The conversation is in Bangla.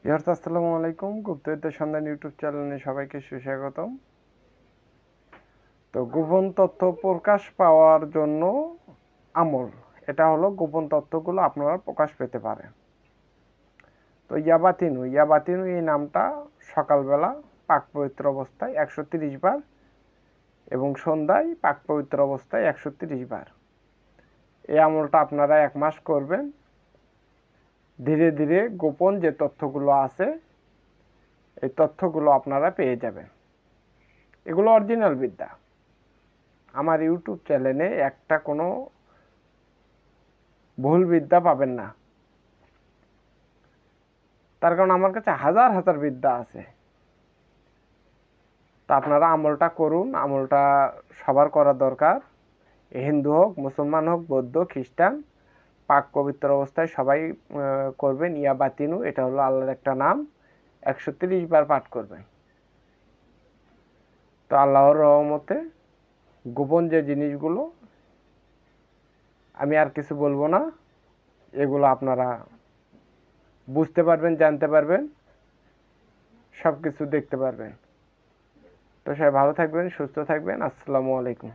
ইয়ার্স আসসালামু আলাইকুম। গুপ্তবিদ্যার সন্ধান ইউটিউব চ্যানেলে সবাইকে সুস্বাগতম। তো গোপন তথ্য প্রকাশ পাওয়ার জন্য আমল, এটা হলো গোপন তথ্যগুলো আপনারা প্রকাশ পেতে পারেন। তো ইয়াবাতিনু এই নামটা সকালবেলা পাক পবিত্র অবস্থায় 130 বার এবং সন্ধ্যায় পাক পবিত্র অবস্থায় 130 বার এই আমলটা আপনারা 1 মাস করবেন। ধীরে ধীরে গোপন যে তথ্যগুলো আছে এই তথ্যগুলো আপনারা পেয়ে যাবেন। এগুলো অরিজিনাল বিদ্যা। আমার ইউটিউব চ্যানেলে একটা কোনো ভুল বিদ্যা পাবেন না, তার কারণ আমার কাছে হাজার হাজার বিদ্যা আছে। তা আপনারা আমলটা করুন, আমলটা সবার করা দরকার। হিন্দু হোক, মুসলমান হোক, বৌদ্ধ, খ্রিস্টান, পাক পবিত্র অবস্থায় সবাই করবেন। ইয়াবাতিনু এটা হলো আল্লাহর একটা নাম, 130 বার পাঠ করবেন। তো আল্লাহর রহমতে গোপন যে জিনিসগুলো, আমি আর কিছু বলবো না, এগুলো আপনারা বুঝতে পারবেন, জানতে পারবেন, সব কিছু দেখতে পারবেন। তো সবাই ভালো থাকবেন, সুস্থ থাকবেন। আসসালামু আলাইকুম।